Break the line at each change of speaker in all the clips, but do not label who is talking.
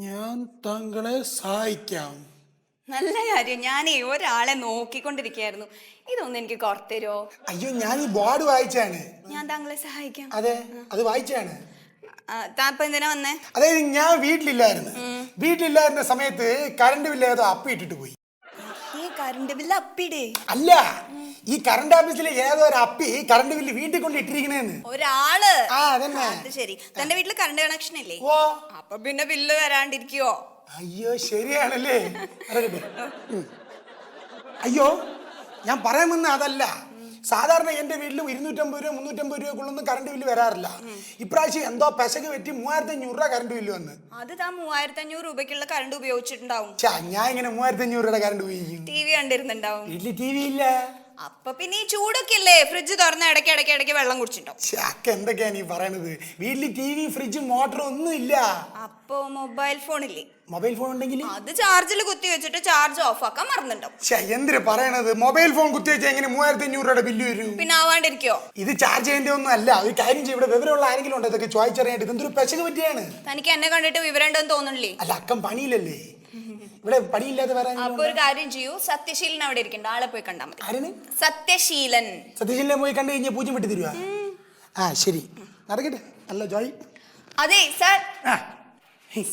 ഞാൻ താങ്കളെ സഹായിക്കാം.
നല്ല കാര്യം. ഞാനേ ഒരാളെ നോക്കിക്കൊണ്ടിരിക്കുകയായിരുന്നു. ഇതൊന്നും എനിക്ക് കുറത്തരോ?
അയ്യോ, ഞാൻ ഈ ബോർഡ് വായിച്ചാണ്.
ഞാൻ താങ്കളെ സഹായിക്കാം.
അതെ, അത് വായിച്ചാണ്.
താപ്പ എന്തിനാ വന്നേ?
അതായത് ഞാൻ വീട്ടിലില്ലായിരുന്ന സമയത്ത് കറണ്ട് ബില്ല് ഏതോ അപ്പിട്ടിട്ട് പോയി.
ഈ കറണ്ട് ബില്ല് അപ്പിടേ?
അല്ല, ഈ കറണ്ട് ഓഫീസിലെ ഏതോ ഒരു അപ്പി കറണ്ട് ബില്ല് വീട്ടിൽ കൊണ്ട് ഇട്ടിരിക്കണേന്ന്.
ഒരാള്?
അതന്നെ.
അത് ശരി. തന്റെ വീട്ടില് കറണ്ട് കണക്ഷൻ ഇല്ലേ?
ഓ,
അപ്പൊ പിന്നെ ബില്ല് വരാണ്ടിരിക്കുവോ?
അയ്യോ ശരിയാണല്ലേ. അയ്യോ, ഞാൻ പറയാൻ വന്ന അതല്ല. സാധാരണ എന്റെ വീട്ടിലും 250 രൂപ 350 രൂപക്കുള്ളൊന്നും കറണ്ട് ബില്ല് വരാറില്ല. ഇപ്രാവശ്യം എന്തോ പെശക് പറ്റി 3500 രൂപ കറണ്ട് ബില്ല് വന്ന്.
അത് താ 3500 രൂപയ്ക്കുള്ള കറണ്ട് ഉപയോഗിച്ചിട്ടുണ്ടാവും.
ഞാൻ ഇങ്ങനെ 3500 രൂപയുടെ കറണ്ട് ഉപയോഗിക്കും.
TV കണ്ടിരുന്നുണ്ടാവും.
വീട്ടില് TV ഇല്ല.
അപ്പൊ പിന്നെ ഈ ചൂടൊക്കെ ഇല്ലേ, ഫ്രിഡ്ജ് തുറന്ന് ഇടയ്ക്ക് വെള്ളം കുടിച്ചിട്ടുണ്ടാവും.
ചക്ക എന്തൊക്കെയാ നീ പറയണത്? വീട്ടില് TV, ഫ്രിഡ്ജ്, മോട്ടർ ഒന്നും ഇല്ല.
അപ്പൊ മൊബൈൽ ഫോൺ ഇല്ലേ?
മൊബൈൽ ഫോൺ ഉണ്ടെങ്കിൽ
അത് ചാർജിൽ കുത്തി വെച്ചിട്ട് ചാർജ് ഓഫ് ആക്കാൻ മറന്നുണ്ടാവും.
എന്തിനാ പറയണത്? മൊബൈൽ ഫോൺ കുത്തി വെച്ചാൽ എങ്ങനെ 3500 രൂപയുടെ ബില്ല് വരും?
പിന്നെ ആവാണ്ടിരിക്കോ?
ഇത് ചാർജ് ചെയ്യേണ്ട ഒന്നും അല്ല. ഒരു കാര്യം ചെയ്യും, ഇവിടെ വിവരമുള്ള ആരെങ്കിലും ഉണ്ടോ ഇതൊക്കെ ചോദിച്ചറിയാനായിട്ട്? ഇതെന്തൊരു പെശക് പറ്റിയാണ്.
തനിക്ക് എന്നെ കണ്ടിട്ട് വിവരം ഉണ്ടെന്ന് തോന്നുന്നില്ലേ?
അല്ല, അക്കം പണിയില്ലല്ലേ? ഇവിടെ പണിയില്ലാതെ വരാൻ.
അപ്പൊ ഒരു കാര്യം ചെയ്യൂ, സത്യശീലൻ അവിടെ ഇരിക്കണ്ട, ആളെ പോയി കണ്ടാ മതി.
ആരാണ്?
സത്യശീലൻ.
സത്യശീലനെ പോയി കണ്ടു കഴിഞ്ഞാൽ പൂജ്യം വിട്ട് തരുവാ? ശരി, നടക്കട്ടെ. അല്ല ജോയ്.
അതെ സാർ,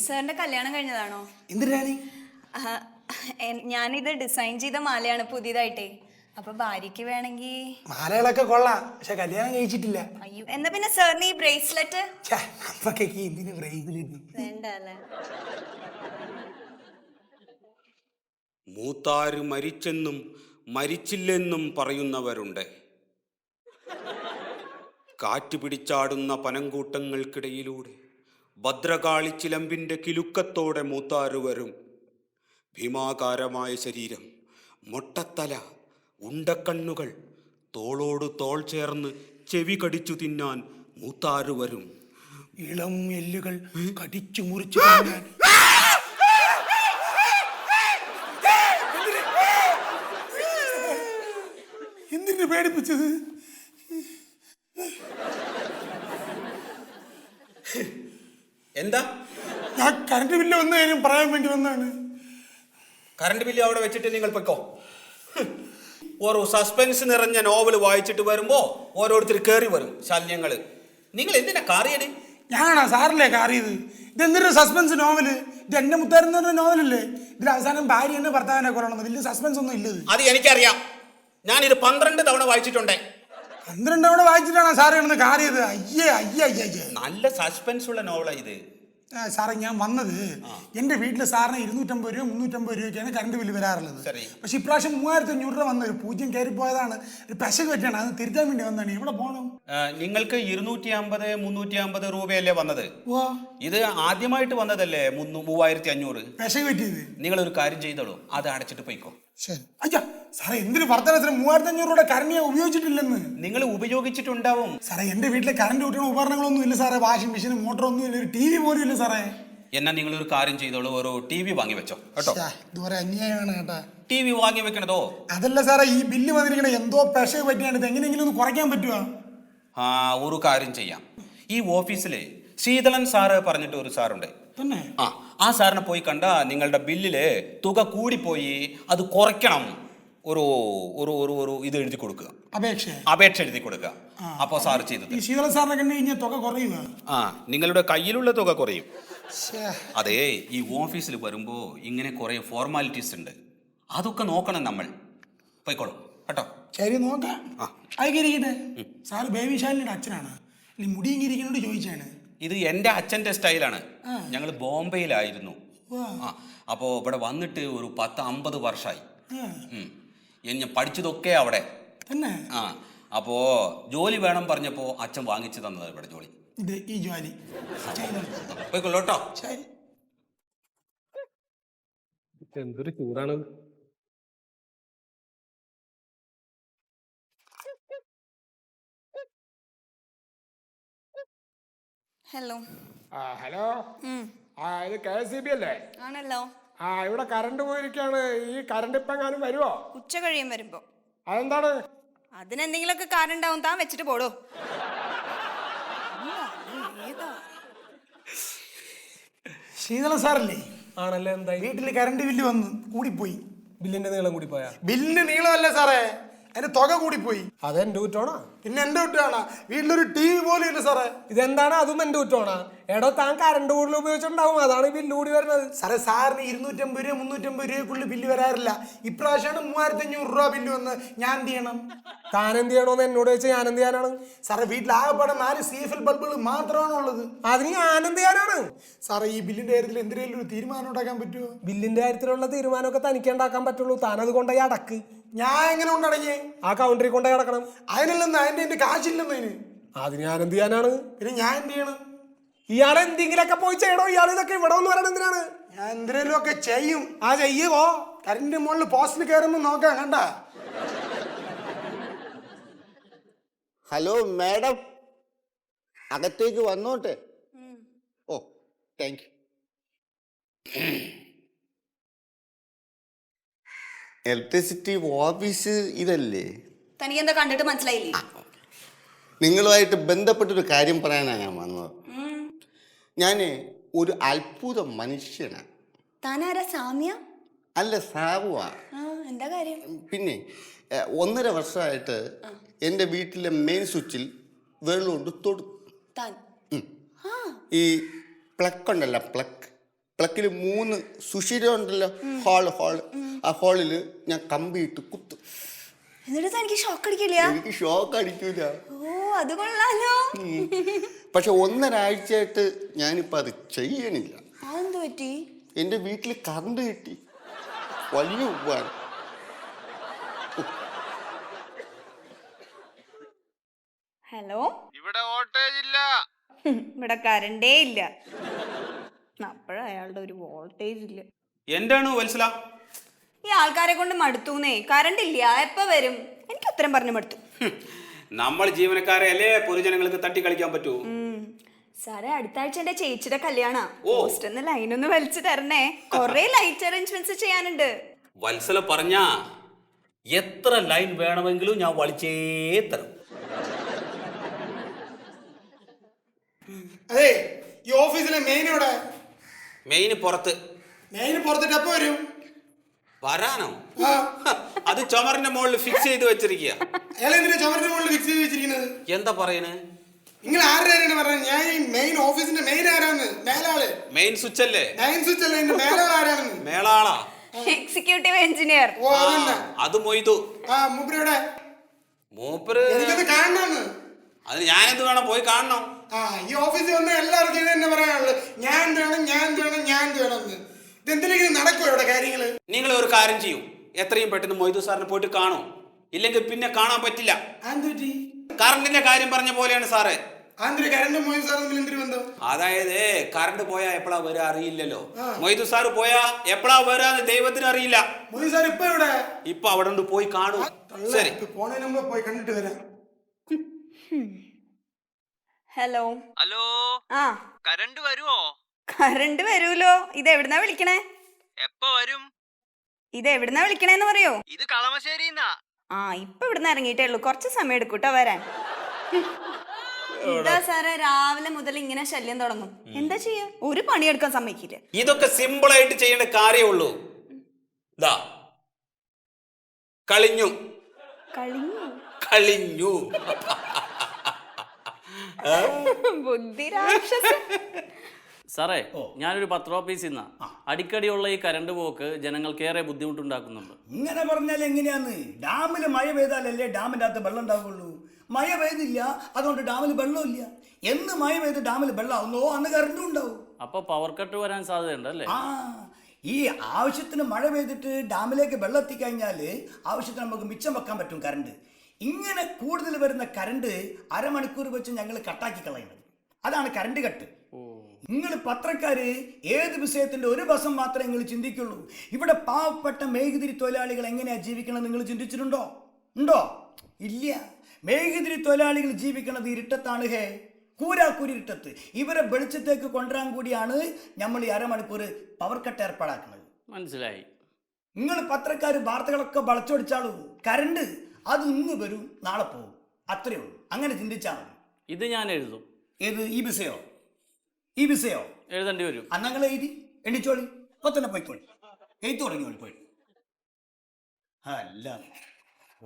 സാറിന്റെ കല്യാണം കഴിഞ്ഞതാണോ?
എന്തിനാണ്?
ഞാനിത് ഡിസൈൻ ചെയ്ത മാലയാണ് പുതിയതായിട്ടേ. അപ്പൊ ഭാര്യക്ക് വേണമെങ്കിൽ.
മാലകളൊക്കെ കൊള്ളാം, പക്ഷെ കല്യാണം കഴിച്ചിട്ടില്ല.
അയ്യോ, എന്നാ പിന്നെ സാറിന് ഈ ബ്രേസ്ലെറ്റ്.
എന്തിനു ബ്രേസ്ലെറ്റ്?
വേണ്ട അല്ലേ?
മൂത്താര് മരിച്ചെന്നും മരിച്ചില്ലെന്നും പറയുന്നവരുണ്ട്. കാറ്റ് പിടിച്ചാടുന്ന പനങ്കൂട്ടങ്ങൾക്കിടയിലൂടെ ഭദ്രകാളി ചിലമ്പിന്റെ കിലുക്കത്തോടെ മൂത്താറ് വരും. ഭീമാകാരമായ ശരീരം, മൊട്ടത്തല, ഉണ്ടക്കണ്ണുകൾ, തോളോട് തോൾ ചേർന്ന് ചെവി കടിച്ചു തിന്നാൻ മൂത്താറ് വരും.
ഇളം എല്ലുകൾ കടിച്ചു മുറിച്ചു തിന്നാൻ. എന്തിനു പേടിപ്പിച്ചത്?
എന്താ?
ഞാൻ കറണ്ട് ബില്ല് വന്ന കാര്യം പറയാൻ വേണ്ടി വന്നാണ്.
കറണ്ട് ബില്ല് അവിടെ വെച്ചിട്ട് നിങ്ങൾ പൊയ്ക്കോ. ഒരു സസ്പെൻസ് നിറഞ്ഞ നോവൽ വായിച്ചിട്ട് വരുമ്പോ ഓരോരുത്തർ കയറി വരും ശല്യങ്ങള്. നിങ്ങൾ എന്തിനാ കാറിയത്?
ഞാനാ സാറില്ലേ കാറിയത്? ഇതെന്തൊരു സസ്പെൻസ് നോവല്? ഇത് എന്റെ മുത്താരുന്ന നോവലല്ലേ? ഇതിൽ അവസാനം ഭാര്യ എന്നെ ഭർത്താവിനെ കൊല്ലണം. വലിയ സസ്പെൻസ് ഒന്നും ഇല്ലത്.
അത് എനിക്കറിയാം. ഞാനിത് 12 തവണ വായിച്ചിട്ടുണ്ടേ.
12 തവണ വായിച്ചിട്ടാണ് സാറ് കിടന്ന് കാറിയത്? അയ്യേ അയ്യേ അയ്യേ.
നല്ല സസ്പെൻസ് ഉള്ള നോവലാ ഇത്.
സാറേ, ഞാൻ വന്നത് എന്റെ വീട്ടിൽ സാറിന് 250 രൂപ 350 രൂപയ്ക്കാണ് കറണ്ട് ബില്ല് വരാറുള്ളത്. പക്ഷെ ഇപ്രാവശ്യം 3500 രൂപ വന്ന ഒരു പൂജ്യം കയറി പോയതാണ്. ഒരു പെശക് പറ്റിയാണ്, അത് തിരുത്താൻ വേണ്ടി വന്നതാണ്. എവിടെ പോകണം?
നിങ്ങൾക്ക് 250 350 രൂപയല്ലേ വന്നത്? ഇത് ആദ്യമായിട്ട് വന്നതല്ലേ 3500.
പെശക് പറ്റിയത്.
നിങ്ങളൊരു കാര്യം ചെയ്തോളൂ, അത് അടച്ചിട്ട് പോയിക്കോ.
ശരി. അയ്യാ സാറേ, എന്തിനു വർദ്ധനത്തിന് 3500 രൂപയുടെ കറണ്ട് ഞാൻ ഉപയോഗിച്ചിട്ടില്ലെന്ന്.
നിങ്ങൾ ഉപയോഗിച്ചിട്ടുണ്ടാവും
സാറേ. എന്റെ വീട്ടിലെ കറണ്ട് കൂട്ടുന്ന ഉപകരണങ്ങളൊന്നും ഇല്ല സാറേ. വാഷിംഗ് മെഷീൻ, മോട്ടർ ഒന്നും ഇല്ല, ഒരു TV പോലും ഇല്ല സാറേ.
എന്നാ നിങ്ങളൊരു കാര്യം ചെയ്തോളൂ, ഒരു TV വാങ്ങി വെച്ചോ കേട്ടോ.
ഇതുവരെ അന്യായമാണ് കേട്ടാ.
TV വാങ്ങി വെക്കണതോ?
അതല്ല സാറേ, ഈ ബില്ല് വന്നിരിക്കണ എന്തോ പെശക് പറ്റിയാണ്. ഇത് എങ്ങനെയെങ്കിലും ഒന്ന് കുറയ്ക്കാൻ പറ്റുമോ?
ഒരു കാര്യം ചെയ്യാം. ഈ ഓഫീസിലെ ശീതളൻ സാറ് പറഞ്ഞിട്ട് ഒരു സാറുണ്ട്.
തന്നെ?
ആ സാറിനെ പോയി കണ്ട നിങ്ങളുടെ ബില്ലില് തുക കൂടിപ്പോയി, അത് കുറയ്ക്കണം. ഒരു ഒരു ഒരു ഒരു ഇത് എഴുതി കൊടുക്കുക, അപേക്ഷ എഴുതി കൊടുക്കുക. അപ്പോ സാർ ചെയ്തത്
ഈ ശീതളൻ സാറിനെ കണ്ടു കഴിഞ്ഞാൽ തുക കുറയുക.
നിങ്ങളുടെ കയ്യിലുള്ള തുക കുറയും. അതെ, ഈ ഓഫീസിൽ വരുമ്പോ ഇങ്ങനെ കുറെ ഫോർമാലിറ്റീസ് ഉണ്ട്, അതൊക്കെ നോക്കണം നമ്മൾ. പോയിക്കോളൂ കേട്ടോ.
ശരി, നോക്കാം. അതിരിക്കട്ടെ. സാറ് ബേബി ശാലിനിയുടെ അച്ഛനാണ്. മുടി ഇരിക്കുന്നോട് ചോദിച്ചാണ്.
ഇത് എൻ്റെ അച്ഛൻ്റെ സ്റ്റൈലാണ്. ഞങ്ങൾ ബോംബെയിലായിരുന്നു. അപ്പോൾ ഇവിടെ വന്നിട്ട് ഒരു 10-50 വർഷമായി. ഞാൻ പഠിച്ചതൊക്കെ അവിടെ
തന്നെ.
അപ്പോൾ ജോലി വേണം പറഞ്ഞപ്പോൾ അച്ഛൻ വാങ്ങിച്ചു തന്നത് ഇവിടെ ജോലി.
ഈ ജോലി
പോയിക്കൊള്ളൂ കേട്ടോ.
എന്തൊരു ചൂടാണ്.
ഹലോ.
ഹലോ. ഇത് KSEB അല്ലേ?
ആണല്ലോ.
ഇവിടെ കറണ്ട് പോയിരിക്കാണ്. ഈ കറണ്ട് ഇപ്പം എങ്ങാനും വരുമോ?
ഉച്ച കഴിയും വരുമ്പോ.
അതെന്താണ്?
അതിനെന്തെങ്കിലുമൊക്കെ കാരണം ഉണ്ടാവും. താൻ വെച്ചിട്ട് പോടോ.
ശീതള സാറല്ലേ?
ആണല്ലേ, എന്തായി?
വീട്ടിൽ കറണ്ട് ബില്ല് വന്ന് കൂടിപ്പോയി.
ബില്ലിന്റെ നീളം കൂടി പോയാ?
ബില്ലിന്റെ നീളമല്ല സാറേ, അതിന്റെ തുക കൂടിപ്പോയി.
അതെന്റെ കുറ്റമാണോ?
പിന്നെ എന്റെ കുറ്റമാണ്. വീട്ടിലൊരു TV പോലും ഇല്ല സാറേ.
ഇതെന്താണ്? അതും എന്റെ കുറ്റമാണോ? എടോ, താൻ കറണ്ട് കൂടുതൽ ഉപയോഗിച്ചിട്ടുണ്ടാവും, അതാണ് ഈ ബില്ല് കൂടി വരുന്നത്.
സാറേ, സാറിന് 250 രൂപ 350 രൂപക്കുള്ളിൽ ബില്ല് വരാറില്ല. ഇപ്രാവശ്യമാണ് 3500 രൂപ ബില്ല് വന്ന്. ഞാൻ എന്ത് ചെയ്യണം?
താൻ എന്ത് ചെയ്യണോന്ന് എന്നോട് ചോദിച്ചാൽ ഞാൻ എന്ത് ചെയ്യാനാണ്?
സാറേ, വീട്ടിൽ ആകെപ്പാടെ 4 CFL ബൾബുകൾ മാത്രമാണ് ഉള്ളത്.
അതിന് ഞാൻ എന്ത് ചെയ്യാനാണ്?
സാറേ, ഈ ബില്ലിന്റെ കാര്യത്തിൽ എന്തെങ്കിലും ഒരു തീരുമാനം ഉണ്ടാക്കാൻ പറ്റുമോ?
ബില്ലിന്റെ കാര്യത്തിലുള്ള തീരുമാനമൊക്കെ തനിക്ക് ഉണ്ടാക്കാൻ പറ്റുള്ളൂ. താൻ അത് കൊണ്ടുപോയി അടക്ക്.
ഞാൻ എങ്ങനെ കൊണ്ടടങ്ങി?
ആ കൗണ്ടറിൽ കൊണ്ടുപോയി അടക്കണം.
അതിനല്ലെന്ന്, എന്റെ കാശില്ലെന്നതിന്.
അതിന് ഞാൻ എന്ത് ചെയ്യാനാണ്?
പിന്നെ ഞാൻ എന്ത് ചെയ്യണം?
ഇയാൾ എന്തെങ്കിലുമൊക്കെ പോയി ചെയ്യണോ? ഇയാൾ ഇതൊക്കെ ഇവിടെ ഒന്ന് പറയണ എന്തിനാണ്?
ഞാൻ എന്തെങ്കിലും ഒക്കെ ചെയ്യും.
ആ ചെയ്യുവോ?
കറണ്ടിന്റെ മുകളിൽ പോസ്റ്റിൽ കയറുമ്പോ നോക്കാം. കണ്ട?
ഹലോ മാഡം, അകത്തേക്ക് വന്നോട്ടെ. ഓ, താങ്ക് യു. ഇലക്ട്രിസിറ്റി ഓഫീസ് ഇതല്ലേ?
തനിക്ക് എന്താ കണ്ടിട്ട് മനസ്സിലായില്ലേ?
നിങ്ങളുമായിട്ട് ബന്ധപ്പെട്ടൊരു കാര്യം പറയാനാണ് ഞാൻ വന്നത്. ഞാൻ ഒരു അത്ഭുത മനുഷ്യനാണ്.
താനാരാ, സാമ്യ?
അല്ല, സാവുവാ.
എന്താ കാര്യം?
പിന്നെ 1.5 വർഷമായിട്ട് എൻ്റെ വീട്ടിലെ മെയിൻ സ്വിച്ചിൽ വെള്ളം കൊണ്ട് തൊടുക്കും.
താൻ
ഈ പ്ലക്ക് ഉണ്ടല്ലോ, പ്ലക്കിൽ 3 സുഷിര ഉണ്ടല്ലോ, ഹോള്. ആ ഹോളിൽ ഞാൻ കമ്പിയിട്ട് കുത്തും.
എന്നിട്ട് തനിക്ക് ഷോക്ക് അടിക്കില്ല?
എനിക്ക് ഷോക്ക് അടിക്കൂല.
ഓ, അത് കൊള്ളാലോ.
പക്ഷെ 1.5 ആഴ്ചയായിട്ട് ഞാനിപ്പോൾ അത് ചെയ്യണില്ല.
അതെന്ത് പറ്റി?
എൻ്റെ വീട്ടിൽ കറണ്ട് കിട്ടി. വലിയ ഉപ്പാണ്.
ഹലോ,
ഇവിടെ വോൾട്ടേജ് ഇല്ല.
ഇവിടെ കറണ്ടേ ഇല്ല. അപ്പോഴ അയാളുടെ ഒരു വോൾട്ടേജ് ഇല്ല.
എന്താണ് വത്സല?
ഈ ആൾക്കാരെ കൊണ്ട് മടുത്തൂന്നേ. കറണ്ട് ഇല്ല, എപ്പ വരും? എനിക്ക് ഉത്തരം പറഞ്ഞു മടുത്തു.
നമ്മൾ ജീവനക്കാരെ അല്ലേ പൊതുജനങ്ങൾക്ക് തട്ടി കളിക്കാൻ പറ്റൂ?
സാറേ, അടുത്ത ആഴ്ച എന്റെ ചേച്ചിയുടെ കല്യാണ. പോസ്റ്ററിന് ലൈനൊന്ന് വലിച്ചു തരണേ. കൊറേ ലൈറ്റ് അറേഞ്ച്മെന്റ്സ് ചെയ്യാനുണ്ട്.
വത്സല പറഞ്ഞ എത്ര ലൈൻ വേണമെങ്കിലും ഞാൻ വലിച്ചേ തരും.
അതെ, ഈ ഓഫീസിലെ മെയിൻ ഇവിടെ.
മെയിന് പുറത്ത്.
മെയിൻ പുറത്തിട്ട് എപ്പോ വരും?
വരാനോ? അത് ചുമറിന്റെ മുകളിൽ ഫിക്സ് ചെയ്ത് വെച്ചിരിക്കുക.
അയാൾ എന്തിനാ ചുമരിന്റെ മുകളിൽ ഫിക്സ് ചെയ്ത് വെച്ചിരിക്കുന്നത്?
എന്താ പറയണേ?
നിങ്ങൾ ആരുടെ പറഞ്ഞത്? ഞാൻ ഈ മെയിൻ ഓഫീസിന്റെ മെയിൻ ആരാന്ന്? മേലാള്.
മെയിൻ സ്വിച്ച് അല്ലേ?
മെയിൻ സ്വിച്ച് അല്ലേ, എന്റെ മേലാൾ ആരാണെന്ന്?
മേളാളാ,
എക്സിക്യൂട്ടീവ് എഞ്ചിനീയർ.
ഓ, അതന്നെ.
അത് മൊയ്തു.
മൂപ്പരുടെ
മൂപ്പര്
എനിക്കത് കാണണമെന്ന്.
അത് ഞാനെന്ത് വേണം, പോയി കാണണം.
ഈ ഓഫീസിൽ വന്ന എല്ലാവർക്കും ഇത് തന്നെ പറയാനുള്ളത്. ഞാൻ വേണം. ഇതെന്തിനെങ്കിലും നടക്കുമോ ഇവിടെ കാര്യങ്ങള്?
നിങ്ങൾ ഒരു കാര്യം ചെയ്യൂ, എത്രയും പെട്ടെന്ന് മൊയ്തു സാറിനെ പോയിട്ട് കാണൂ. ഇല്ലെങ്കിൽ പിന്നെ കാണാൻ പറ്റില്ല. കറണ്ടിന്റെ കാര്യം പറഞ്ഞ പോലെയാണ് സാറ്. അതായത് കറണ്ട് പോയാ എപ്പോഴാ വരാ അറിയില്ലല്ലോ. മൊയ്തു സാറ് പോയാ എപ്പോഴാ വരാന്ന് ദൈവത്തിന് അറിയില്ല. ഇപ്പൊ അവിടെ ഉണ്ട്, പോയി കാണൂ. ശരി,
പോയി കണ്ടിട്ട് വരാം.
ഹലോ.
ഹലോ,
ആ,
കറണ്ട് വരുവോ?
കറണ്ട് വരൂലോ. ഇത് എവിടുന്നാ വിളിക്കണേ?
എപ്പോ വരും?
ഇത് എവിടുന്നാ വിളിക്കണേന്ന് പറയോ?
ഇത് കളമശ്ശേരിന്നാ.
ഇപ്പൊ ഇവിടുന്ന് ഇറങ്ങിയിട്ടേ ഉള്ളൂ. കുറച്ച് സമയം എടുക്കൂട്ടോ വരാൻ. എന്താ സാറേ, രാവിലെ മുതൽ ഇങ്ങനെ ശല്യം തുടങ്ങും. എന്താ ചെയ്യാ? ഒരു പണിയെടുക്കാൻ സമ്മതിക്കില്ല.
ഇതൊക്കെ സിമ്പിൾ ആയിട്ട് ചെയ്യേണ്ട കാര്യമുള്ളൂ. ദാ കളിഞ്ഞു.
ബുദ്ധി രാക്ഷസൻ.
സാറേ, ഞാനൊരു പത്രോഫീസിൽ നിന്നാ. അടിക്കടിയുള്ള ഈ കറണ്ട് പോക്ക് ജനങ്ങൾക്കേറെ ബുദ്ധിമുട്ടുണ്ടാക്കുന്നുണ്ട്.
ഇങ്ങനെ പറഞ്ഞാൽ എങ്ങനെയാന്ന്? ഡാമില് മഴ പെയ്താലല്ലേ ഡാമിൻ്റെ അകത്ത് വെള്ളം ഉണ്ടാവുള്ളൂ. മഴ പെയ്തില്ല, അതുകൊണ്ട് ഡാമിൽ വെള്ളമില്ല. എന്ന് മഴ പെയ്ത് ഡാമിൽ വെള്ളമാവുന്നോ അന്ന് കറണ്ടും ഉണ്ടാവും.
അപ്പൊ പവർ കട്ട് വരാൻ സാധ്യതയുണ്ട് അല്ലേ?
ഈ ആവശ്യത്തിന് മഴ പെയ്തിട്ട് ഡാമിലേക്ക് വെള്ളം എത്തിക്കഴിഞ്ഞാൽ ആവശ്യത്തിന് നമുക്ക് മിച്ചം വെക്കാൻ പറ്റും കറണ്ട്. ഇങ്ങനെ കൂടുതൽ വരുന്ന കറണ്ട് അരമണിക്കൂർ വെച്ച് ഞങ്ങൾ കട്ടാക്കി കളയുന്നത്. അതാണ് കറണ്ട് കട്ട്. നിങ്ങൾ പത്രക്കാര് ഏത് വിഷയത്തിന്റെ ഒരു വശം മാത്രമേ നിങ്ങൾ ചിന്തിക്കുള്ളൂ. ഇവിടെ പാവപ്പെട്ട മെഴുകുതിരി തൊഴിലാളികൾ എങ്ങനെയാ ജീവിക്കണം നിങ്ങൾ ചിന്തിച്ചിട്ടുണ്ടോ? ഇല്ല. മെഴുകുതിരി തൊഴിലാളികൾ ജീവിക്കുന്നത് ഇരുട്ടത്താണ്. കൂരാക്കൂരിട്ടത്ത്. ഇവരെ വെളിച്ചത്തേക്ക് കൊണ്ടുവരാൻ കൂടിയാണ് നമ്മൾ ഈ അരമണിക്കൂർ പവർ കട്ട് ഏർപ്പാടാക്കുന്നത്.
മനസ്സിലായി.
നിങ്ങൾ പത്രക്കാർ വാർത്തകളൊക്കെ വളച്ചൊടിച്ചാളൂ. കറണ്ട് അത് ഇന്ന് വരും, നാളെ പോകും, അത്രയേ ഉള്ളൂ. അങ്ങനെ ചിന്തിച്ചാൽ മതി.
ഇത് ഞാൻ എഴുതും.
ഏത്? ഈ വിഷയോ?
എഴുതേണ്ടി വരും.
അന്നങ്ങൾ എഴുതി എണ്ണിച്ചോളി. അപ്പൊ തന്നെ പോയിക്കോളി. എഴുത്തു തുടങ്ങിയോളി പോയി. അല്ല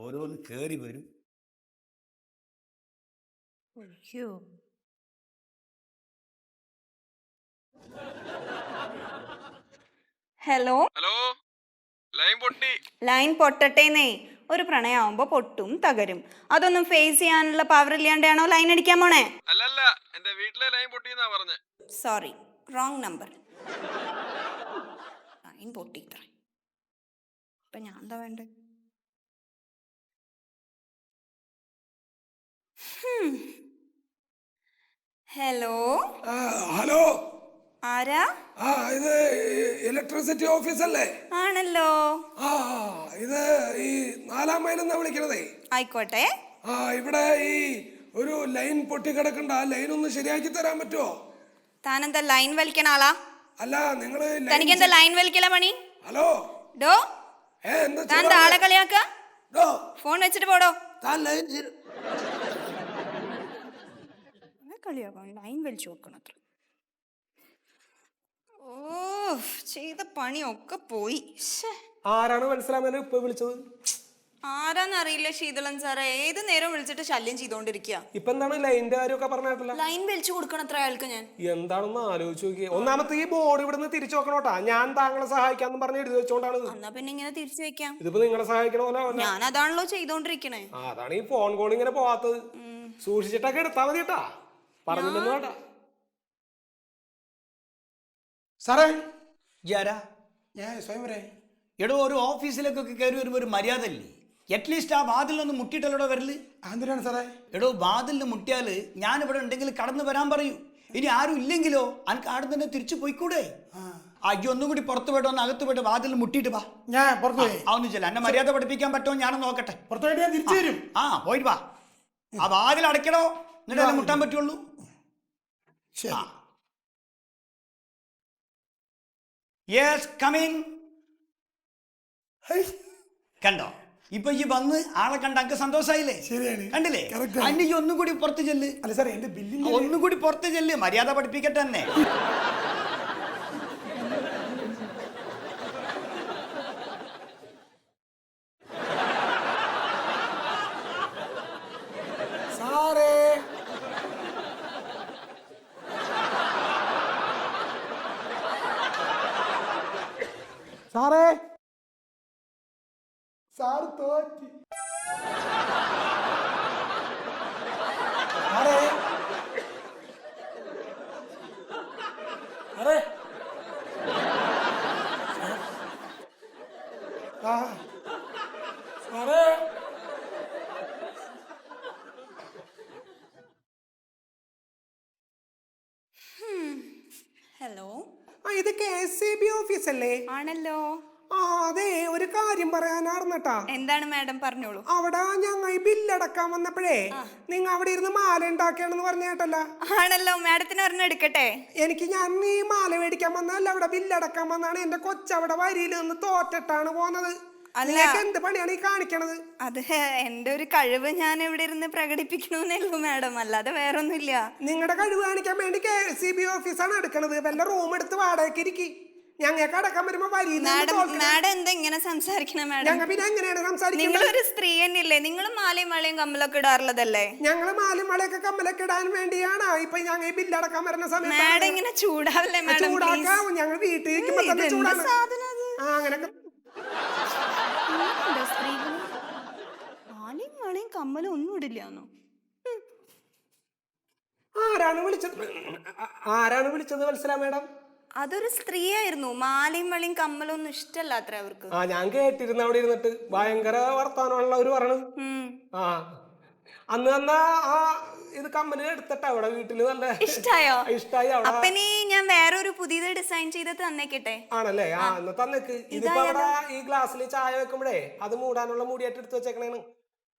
ഓരോന്ന് കേറി വരും.
ഹലോ
ഹലോ, ലൈൻ പൊട്ടി.
ലൈൻ പൊട്ടട്ടേന്നേ. ഒരു പ്രണയമാവുമ്പോ പൊട്ടും തകരും. അതൊന്നും ഫേസ് ചെയ്യാനുള്ള പവർ ഇല്ലാണ്ടാണോ ലൈൻ അടിക്കാൻ പോണേ?
അല്ലല്ല, എന്റെ വീട്ടിലെ ലൈൻ പൊട്ടിയെന്നാ പറഞ്ഞേ.
Sorry, wrong number. ലൈൻ പൊട്ടിത്ര. ഇപ്പൊ ഞാൻ എന്താ വേണ്ടേ? ഹലോ
ഹലോ,
ആരാ?
ഇത് ഇലക്ട്രിസിറ്റി ഓഫീസ് അല്ലേ?
ആണല്ലോ.
ഇത് ഈ 4-ാം മൈലിൽ നിന്നാ വിളിക്കണതേ.
ആയിക്കോട്ടെ.
ഇവിടെ ഈ ഒരു ലൈൻ പൊട്ടിക്കിടക്കണ്ട, ആ ലൈൻ ഒന്ന് ശരിയാക്കി തരാൻ പറ്റുമോ?
താനെന്താ ലൈൻ വലിക്കണ ആളാ?
അല്ല, നിങ്ങള്
തനിക്കെന്താ ലൈൻ വലിക്കല പണി?
ഹലോ,
ഡോ താൻ ആളെ കളിയാക്ക? ഫോൺ വെച്ചിട്ട് പോടോ. കളിയാക്കാം, ലൈൻ വലിച്ചു കൊടുക്കണത്ര. ഓ, ചെയ്ത പണിയൊക്കെ പോയി.
ആരാണ് മനസ്സിലാവുന്നത് ഇപ്പൊ വിളിച്ചത്?
ആരാന്നറിയില്ല ശീതളൻ സാറേ. ഏത് നേരം വിളിച്ചിട്ട് ശല്യം ചെയ്തോണ്ടിരിക്കുക.
ഇപ്പൊ എന്താണ് ലൈനിന്റെ കാര്യമൊക്കെ പറഞ്ഞിട്ടില്ല?
ലൈൻ വലിച്ചു കൊടുക്കണത്ര അയാൾക്ക് ഞാൻ.
എന്താണെന്ന് ആലോചിച്ച് നോക്കിയേ. ഒന്നാമത്തെ ഈ ബോർഡ് ഇവിടുന്ന് തിരിച്ചു നോക്കണോട്ടാ. ഞാൻ താങ്കളെ സഹായിക്കാന്ന് പറഞ്ഞ് എഴുതി വെച്ചോണ്ടാണ്.
എന്നാ പിന്നെ ഇങ്ങനെ തിരിച്ചു വെക്കാം.
ഇതിപ്പോ നിങ്ങളെ സഹായിക്കണ പോലെ
ഞാൻ അതാണല്ലോ ചെയ്തോണ്ടിരിക്കണേ.
അതാണ് ഈ ഫോൺ കോൾ ഇങ്ങനെ പോവാത്തത്. സൂക്ഷിച്ചിട്ടൊക്കെ എടുത്താ മതി കേട്ടാ. പറഞ്ഞില്ലെന്ന് വേണ്ട.
സാറേ,
ജാരാ,
ഞാൻ സ്വയം വരെ.
എടോ, ഒരു ഓഫീസിലേക്കൊക്കെ കയറി വരുമ്പോൾ ഒരു മര്യാദ ഇല്ലേ? അറ്റ്ലീസ്റ്റ് ആ വാതിലൊന്ന് മുട്ടിയിട്ടല്ലോ വരല്.
എന്തിനാണ് സാറേ?
എടോ, വാതിലിന് മുട്ടിയാല് ഞാനിവിടെ ഉണ്ടെങ്കിൽ കടന്നു വരാൻ പറയൂ. ഇനി ആരും ഇല്ലെങ്കിലോ അനക്ക് ആടെ തന്നെ തിരിച്ചു പോയിക്കൂടെ? അയ്യോ, ഒന്നും കൂടി പുറത്തു പോയിട്ട് ഒന്ന് അകത്ത് പോയിട്ട് വാതിൽ മുട്ടിയിട്ട് വാ.
ഞാൻ പുറത്തു പോയി.
അതൊന്നും ചില എന്നെ മര്യാദ പഠിപ്പിക്കാൻ പറ്റുമോ ഞാനൊന്ന് നോക്കട്ടെ.
പുറത്തു പോയിട്ട് ഞാൻ തിരിച്ചു വരും.
പോയിട്ട് വാ. ആ വാതിൽ അടയ്ക്കണോ, എന്നിട്ട് മുട്ടാൻ പറ്റുള്ളൂ. Yes, coming. കണ്ടോ, ഇപ്പൊ ഈ വന്ന് ആളെ കണ്ട അങ്ക് സന്തോഷായില്ലേ?
ശരിയാണ്,
കണ്ടില്ലേ? അന്നെ ഈ ഒന്നും കൂടി പുറത്ത് ചെല്ല്.
അല്ല സാറേ, എന്റെ ബില്ലിന്റെ
ഒന്നും കൂടി പുറത്ത് ചെല്ല്. മര്യാദ പഠിപ്പിക്കട്ടെ തന്നെ.
സാറേ, സാറേ, സാറ് തോറ്റി. സാറേ, സാറേ, സാറേ,
ഹലോ,
ഇത് KSEB ഓഫീസ് അല്ലേ?
ആണല്ലോ.
അതെ, ഒരു കാര്യം പറയാനാർന്നട്ടാ.
എന്താണ് മാഡം, പറഞ്ഞോളൂ.
അവിടെ ഞങ്ങൾ ഈ ബില്ലടക്കാൻ വന്നപ്പോഴേ നിങ്ങ അവിടെ ഇരുന്ന് മാല ഉണ്ടാക്കിയാണെന്ന് പറഞ്ഞ കേട്ടല്ലോ.
ആണല്ലോ, മാഡത്തിന് ഒരെണ്ണം എടുക്കട്ടെ?
ഞാൻ ഈ മാല മേടിക്കാൻ വന്നല്ല, അവിടെ ബില്ലടക്കാൻ വന്നാണ്. എന്റെ കൊച്ചവിടെ വരിയിൽ നിന്ന് തോറ്റിട്ടാണ് പോന്നത്. എന്ത് പണിയാണ് ഈ കാണിക്കണത്?
അത് എന്റെ ഒരു കഴിവ് ഞാൻ ഇവിടെ ഇരുന്ന് പ്രകടിപ്പിക്കണമെന്നേ മാഡം, അല്ലാതെ വേറൊന്നുമില്ല.
നിങ്ങളുടെ കഴിവ് കാണിക്കാൻ വേണ്ടി KSEB ഓഫീസാണ് എടുക്കണത്. വല്ല റൂം എടുത്ത് വാടകയ്ക്ക് ഇരിക്കി. ഞങ്ങൾക്ക് അടക്കാൻ വരുമ്പോ
മാഡം എന്താ ഇങ്ങനെ സംസാരിക്കണ മാഡം?
പിന്നെ എങ്ങനെയാണ് സംസാരിക്കുന്നത്?
നിങ്ങളൊരു സ്ത്രീ തന്നെയില്ലേ? നിങ്ങൾ മാലയും വളയും കമ്മലൊക്കെ ഇടാറുള്ളതല്ലേ?
ഞങ്ങള് മാലും വളയൊക്കെ കമ്മലൊക്കെ ഇടാൻ വേണ്ടിയാണ് ഇപ്പൊ ഞങ്ങൾ ഈ ബില്ലടക്കാൻ വരുന്ന സമയത്ത്.
മാഡം ഇങ്ങനെ ചൂടാവല്ലേ മാഡം?
ചൂടാക്കാവും. ഞങ്ങൾ വീട്ടിൽ ഇരിക്കുമ്പോ തന്നെ ചൂടാണ്. അങ്ങനൊക്കെ
മാലയും വളയും കമ്മലും ഒന്നും ഇടില്ലാന്നോ?
ആരാണ് വിളിച്ചത് വത്സല മാഡം?
അതൊരു സ്ത്രീയായിരുന്നു. മാലയും വളയും കമ്മലും ഒന്നും ഇഷ്ടല്ല അത്ര അവർക്ക്.
ഞാൻ കേട്ടിരുന്നു അവിടെ ഇരുന്നിട്ട്. ഭയങ്കര വർത്താനമുള്ള ഒരു പറയണത്. അന്ന് തന്ന ആ ഇത് കമ്മല് എടുത്തിട്ട് അവിടെ വീട്ടില് നല്ല
ഇഷ്ടായോ?
ഇഷ്ടായി.
അപ്പൊ നീ ഞാൻ വേറൊരു പുതിയത് ഡിസൈൻ ചെയ്തിട്ട് തന്നേക്കട്ടെ?
ആണല്ലേ? എന്നാ തന്നേക്ക്. ഇതിപ്പോ അവിടെ ഈ ഗ്ലാസ്സിൽ ചായ വെക്കുമ്പോഴേ അത് മൂടാനുള്ള മൂടിയായിട്ട് എടുത്ത് വെച്ചേക്കണേന്ന്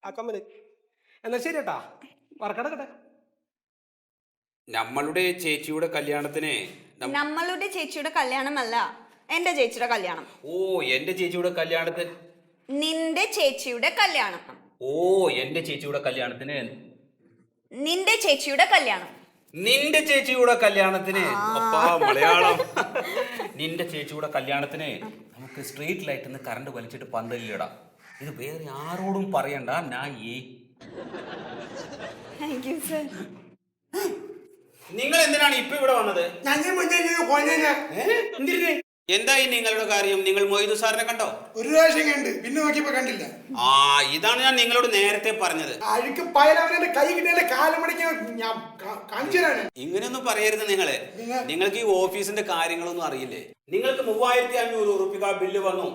ആ കമ്മല്. എന്നാ ശരി കേട്ടാ, വറക്കടക്കട്ടെ.
നമ്മളുടെ ചേച്ചിയുടെ കല്യാണത്തിന്
നമ്മളുടെ ചേച്ചിയുടെ കല്യാണമല്ല, എന്റെ ചേച്ചിയുടെ കല്യാണം.
ഓ, എന്റെ ചേച്ചിയുടെ കല്യാണത്തിന്.
നിന്റെ ചേച്ചിയുടെ കല്യാണം.
ഓ, എന്റെ ചേച്ചിയുടെ കല്യാണത്തിന്.
നിന്റെ ചേച്ചിയുടെ കല്യാണം.
നിന്റെ ചേച്ചിയുടെ കല്യാണത്തിന് അപ്പാ മലയാളം നിന്റെ ചേച്ചിയുടെ കല്യാണത്തിന് നമുക്ക് സ്ട്രീറ്റ് ലൈറ്റിൽ നിന്ന് കറണ്ട് വലിച്ചിട്ട് പന്തലിലിടാം. ഇത് വേറെ ആരോടും പറയണ്ട. ഞാൻ
താങ്ക് യു സർ.
നിങ്ങൾ എന്തിനാണ് ഇപ്പൊ ഇവിടെ വന്നത്? എന്തായി നിങ്ങളുടെ കാര്യം? നിങ്ങൾ മൊയ്തു സാറിനെ കണ്ടോ?
ഒരു പ്രാവശ്യം കണ്ട്, പിന്നെ നോക്കിയപ്പോ കണ്ടില്ല.
ആ, ഇതാണ് ഞാൻ നിങ്ങളോട് നേരത്തെ പറഞ്ഞത്.
അഴുക്ക് പയലവനെ കൈ കിട്ടിയാലേ കാലമണിക്ക് ഞാൻ കാണിച്ചു തരാണ്.
ഇങ്ങനെയൊന്നും പറയരുത്. നിങ്ങൾക്ക് ഈ ഓഫീസിന്റെ കാര്യങ്ങളൊന്നും അറിയില്ലേ? നിങ്ങൾക്ക് 3500 രൂപ ബില്ല് വന്നു.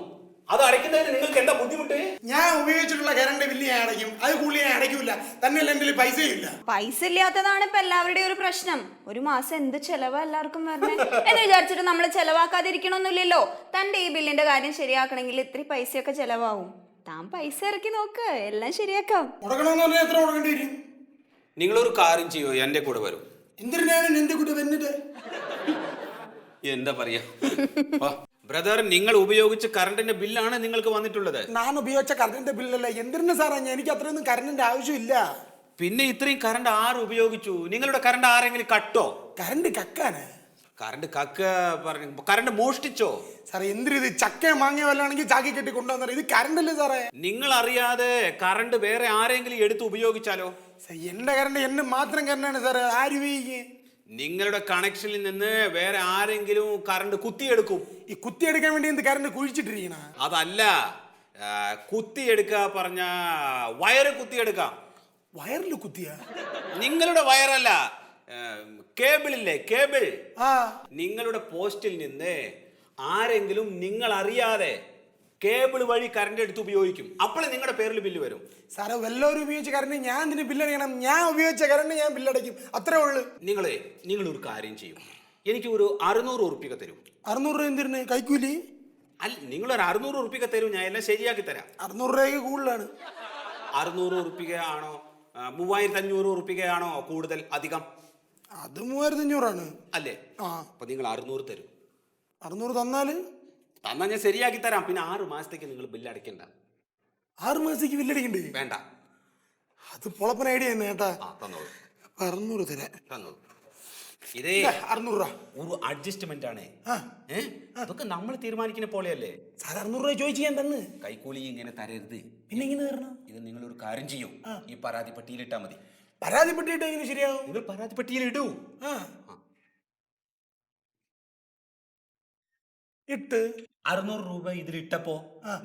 അത് അടയ്ക്കുന്നതിന് നിങ്ങൾക്ക് എന്താ ബുദ്ധിമുട്ട്?
ഞാൻ ഉപയോഗിച്ചിട്ടുള്ള കറണ്ട് ബില്ല് ഞാൻ അടയ്ക്കും. അത് കൂടുതൽ ഞാൻ അടയ്ക്കൂല. തന്നെ എന്റെ പൈസയില്ല.
പൈസ ഇല്ലാത്തതാണ് ഇപ്പൊ എല്ലാവരുടെയും ഒരു പ്രശ്നം. ഒരു മാസം എന്ത് ചെലവാ എല്ലാവർക്കും വരണേ എന്ന് വിചാരിച്ചിട്ട് നമ്മൾ ചെലവാക്കാതിരിക്കണമെന്നില്ലല്ലോ. തന്റെ ഈ ബില്ലിന്റെ കാര്യം ശരിയാക്കണമെങ്കിൽ ഇത്തിരി പൈസയൊക്കെ ചെലവാകും. താൻ പൈസ ഇറക്കി നോക്ക്, എല്ലാം ശരിയാക്കാം.
മുടക്കണമെന്ന് പറഞ്ഞാൽ എത്ര മുടക്കേണ്ടി വരും?
നിങ്ങളൊരു കാര്യം ചെയ്യോ, എന്റെ കൂടെ വരും.
എന്തിനാണ് എന്റെ കൂടെ വന്നിട്ട്?
എന്താ പറയാ ബ്രദർ, നിങ്ങൾ ഉപയോഗിച്ച കറണ്ടിന്റെ ബില്ലാണ് നിങ്ങൾക്ക് വന്നിട്ടുള്ളത്.
ഞാൻ ഉപയോഗിച്ച കറണ്ടിന്റെ ബില്ലല്ല. എന്തിനു സാറേ, എനിക്ക് അത്രയൊന്നും കറണ്ടിന്റെ ആവശ്യമില്ല.
പിന്നെ ഇത്രയും കറണ്ട് ആര് ഉപയോഗിച്ചു? നിങ്ങളുടെ കറണ്ട് ആരെങ്കിലും കട്ടോ?
കറണ്ട് കക്കാന്?
കറണ്ട് കക്ക പറഞ്ഞു. കറണ്ട് മോഷ്ടിച്ചോ?
സാറേ എന്തിനു ചക്ക മാങ്ങിയ വല്ലാണെങ്കിൽ ചാക്കി കെട്ടി കൊണ്ടുവന്ന ഇത് കറണ്ടല്ലേ സാറേ?
നിങ്ങൾ അറിയാതെ കറണ്ട് വേറെ ആരെങ്കിലും എടുത്ത് ഉപയോഗിച്ചാലോ?
എന്റെ കറണ്ട് എന്നെ മാത്രം കറണ്ടാണ് സാറേ. ആര് ഉപയോഗിക്കും?
നിങ്ങളുടെ കണക്ഷനിൽ നിന്ന് വേറെ ആരെങ്കിലും കറണ്ട് കുത്തിയെടുക്കും.
ഈ കുത്തിയെടുക്കാൻ വേണ്ടി എന്ത് കറണ്ട് കുഴിച്ചിട്ടിരിക്കണ?
അതല്ല, കുത്തിയെടുക്കുക പറഞ്ഞ വയറ് കുത്തിയെടുക്കാം.
വയറിൽ കുത്തിയ?
നിങ്ങളുടെ വയറല്ല, കേബിളില്ലേ, കേബിൾ.
ആ,
നിങ്ങളുടെ പോസ്റ്റിൽ നിന്ന് ആരെങ്കിലും നിങ്ങൾ അറിയാതെ കേബിൾ വഴി കറണ്ട് എടുത്ത് ഉപയോഗിക്കും. അപ്പോൾ നിങ്ങളുടെ പേരിൽ ബില്ല് വരും.
സാറേ വല്ലവരും ഉപയോഗിച്ച കറണ്ട് ഞാൻ ഇതിന് ബില്ലടയ്ക്കണം. ഞാൻ ഉപയോഗിച്ച കറണ്ട് ഞാൻ ബില്ലടയ്ക്കും, അത്രേ ഉള്ളു.
നിങ്ങളൊരു കാര്യം ചെയ്യും, എനിക്ക് ഒരു 600 രൂപ തരും.
600 രൂപ എന്തിന്? കൈക്കൂലി?
അല്ല, നിങ്ങളൊരു 600 രൂപ തരും, ഞാൻ എല്ലാം ശരിയാക്കി തരാം.
600 രൂപയ്ക്ക് കൂടുതലാണ്.
600 രൂപ ആണോ 3500 രൂപ ആണോ കൂടുതൽ അധികം?
അത് 3500 ആണ്
അല്ലേ?
ആ,
അപ്പൊ നിങ്ങൾ 600 തരും.
600 തന്നാല്
ഞാൻ ശരിയാക്കി തരാം. പിന്നെ 6 മാസത്തേക്ക് നിങ്ങൾ ബില്ല് അടയ്ക്കണ്ട.
6 മാസത്തേക്ക് ബില്ലടിക്കണ്ടേ?
വേണ്ട.
അത് പൊളപ്പൻ ഐഡിയ തന്നെ കേട്ടാ.
തന്നോളൂ.
600 തരാം.
തന്നോളൂ. ഇതേ
600 രൂപ
ഒരു അഡ്ജസ്റ്റ്മെന്റ് ആണ്. അതൊക്കെ നമ്മൾ തീരുമാനിക്കുന്ന പോലെയല്ലേ.
സാർ 600 രൂപ ചോദിച്ചു ഞാൻ തന്ന്.
കൈക്കൂലി ഇങ്ങനെ തരരുത്.
പിന്നെ ഇങ്ങനെ തരണം.
ഇത് നിങ്ങളൊരു കാര്യം ചെയ്യും, ഈ പരാതി പട്ടിയിൽ ഇട്ടാ മതി.
പരാതി പെട്ടിട്ട് എങ്ങനെ ശരിയാവും?
നിങ്ങൾ പരാതി പട്ടിയിൽ ഇടൂ.
ഇട്ട്
600 രൂപ ഇതിലിട്ടപ്പോ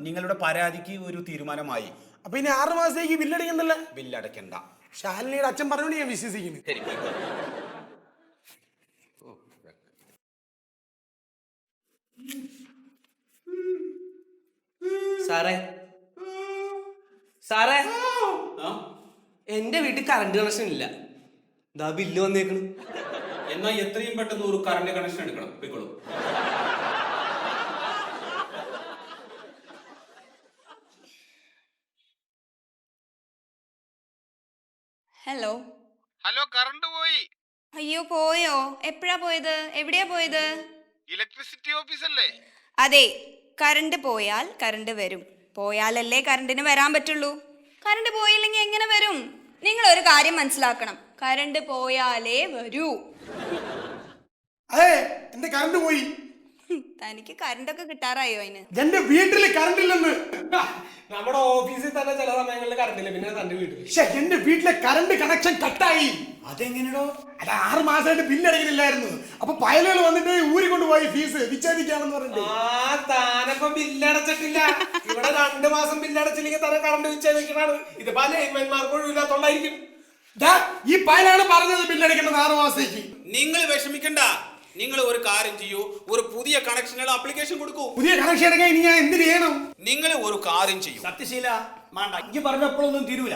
നിങ്ങളുടെ പരാതിക്ക് ഒരു തീരുമാനമായി.
അപ്പൊ ഇനി 6 മാസത്തേക്ക് ബില്ലടിക്കണ്ടല്ലേ?
ബില്ല് അടയ്ക്കണ്ട.
ശാലിനിയുടെ അച്ഛൻ പറഞ്ഞോണ്ട് ഞാൻ വിശ്വസിക്കുന്നു.
ശരി.
സാറേ സാറേ എന്റെ വീട്ടിൽ കറണ്ട് കണക്ഷൻ ഇല്ല. ദാ ബില്ല് വന്നേക്കണ്.
എന്നാ എത്രയും പെട്ടെന്ന് ഒരു കറണ്ട് കണക്ഷൻ എടുക്കണം. പോയിക്കോളൂ.
ഹലോ.
ഹലോ, കറണ്ട് പോയി.
അയ്യോ, പോയോ? എപ്പോഴാ പോയത്? എവിടെയാ പോയത്?
ഇലക്ട്രിസിറ്റി ഓഫീസ് അല്ലേ?
അതെ, കറണ്ട് പോയാൽ കറണ്ട് വരും. പോയാലല്ലേ കറണ്ടിന് വരാൻ പറ്റുള്ളൂ. കറണ്ട് പോയില്ലെങ്കിൽ എങ്ങനെ വരും? നിങ്ങൾ ഒരു കാര്യം മനസ്സിലാക്കണം, കറണ്ട് പോയാലേ വരൂ.
അതെ, എന്റെ കറണ്ട് പോയി.
തനിക്ക് കറണ്ടൊക്കെ കിട്ടാറായോ അതിന്?
എന്റെ വീട്ടില് കറണ്ട് ഇല്ലെന്ന്.
നമ്മുടെ ഓഫീസിൽ തന്നെ ചില സമയങ്ങളിൽ കറണ്ട് ഇല്ല. പിന്നെ തന്റെ വീട്ടിൽ
എന്റെ വീട്ടിലെ കറണ്ട് കണക്ഷൻ കട്ടായി.
അതെങ്ങനെയോ?
അല്ല, 6 മാസമായിട്ട് ബില്ലടയ്ക്കുന്നില്ലായിരുന്നു. അപ്പൊ പയലുകൾ വന്നിട്ട് ഊരി കൊണ്ടുപോയി ഫീസ് വിച്ഛേദിക്കാണെന്ന് പറഞ്ഞിട്ട്.
താനപ്പൊ ബില്ലടച്ചിട്ടില്ല. ഇവിടെ 2 മാസം ബില്ലടച്ചില്ലെങ്കിൽ തന്നെ കറണ്ട് വിച്ഛേദിക്കണാണ്. ഇത് പല ലൈൻമാൻമാർക്ക് ഒഴിവില്ലാത്തോണ്ടായിരിക്കും.
ഈ പയലാണ് പറഞ്ഞത് ബില്ലടിക്കേണ്ടത് 6 മാസത്തേക്ക്.
നിങ്ങൾ വിഷമിക്കണ്ട. നിങ്ങൾ ഒരു കാര്യം ചെയ്യൂ, ഒരു പുതിയ കണക്ഷനുള്ള ആപ്ലിക്കേഷൻ കൊടുക്കൂ.
പുതിയ കണക്ഷൻ എടുക്കാൻ ഇനി ഞാൻ എന്തിനു ചെയ്യണം?
നിങ്ങൾ ഒരു കാര്യം ചെയ്യൂ.
സത്യശീല മാണ്ട, എനിക്ക് പറഞ്ഞപ്പോഴൊന്നും തീരൂല.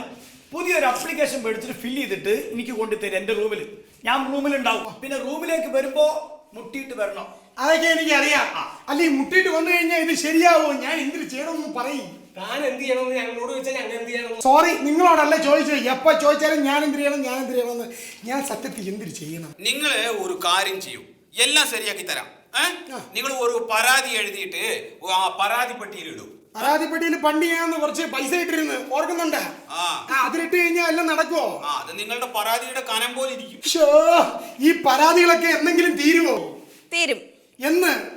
പുതിയൊരു അപ്ലിക്കേഷൻ മേടിച്ചിട്ട് ഫില്ല് ചെയ്തിട്ട് എനിക്ക് കൊണ്ടുതരും എൻ്റെ റൂമിൽ. ഞാൻ റൂമിലുണ്ടാവും. പിന്നെ റൂമിലേക്ക് വരുമ്പോ മുട്ടിയിട്ട് വരണം.
അതൊക്കെ എനിക്ക് അറിയാം. അല്ല, ഈ മുട്ടിയിട്ട് വന്നു കഴിഞ്ഞാൽ ഇത് ശരിയാവോ? ഞാൻ എന്തിനു ചെയ്യണമെന്ന് പറയും.
താൻ എന്ത് ചെയ്യണമെന്ന് ഞങ്ങളോട് ചോദിച്ചാൽ ഞങ്ങൾ എന്ത് ചെയ്യണം?
സോറി, നിങ്ങളോടല്ല ചോദിച്ചത്. എപ്പോ ചോദിച്ചാലും ഞാൻ എന്ത് ചെയ്യണമെന്ന്. ഞാൻ സത്യത്തിൽ എന്തിനു ചെയ്യണം?
നിങ്ങൾ ഒരു കാര്യം ചെയ്യൂ, എല്ലാം ശരിയാക്കി തരാം. നിങ്ങൾ ഒരു പരാതി എഴുതിയിട്ട് ആ പരാതി പെട്ടിയിൽ ഇടൂ.
പരാതിപ്പെട്ടിയിൽ പണ്ട് ഞാൻ കുറച്ച് പൈസ ഇട്ടിരുന്നു ഓർക്കുന്നുണ്ട്. അതിലിട്ട് കഴിഞ്ഞാൽ എല്ലാം നടക്കുവോ?
അത് നിങ്ങളുടെ പരാതിയുടെ കനം പോലെ ഇരിക്കും.
ഈ പരാതികളൊക്കെ എന്തെങ്കിലും തീരുവോ?
തീരും.
എന്ന്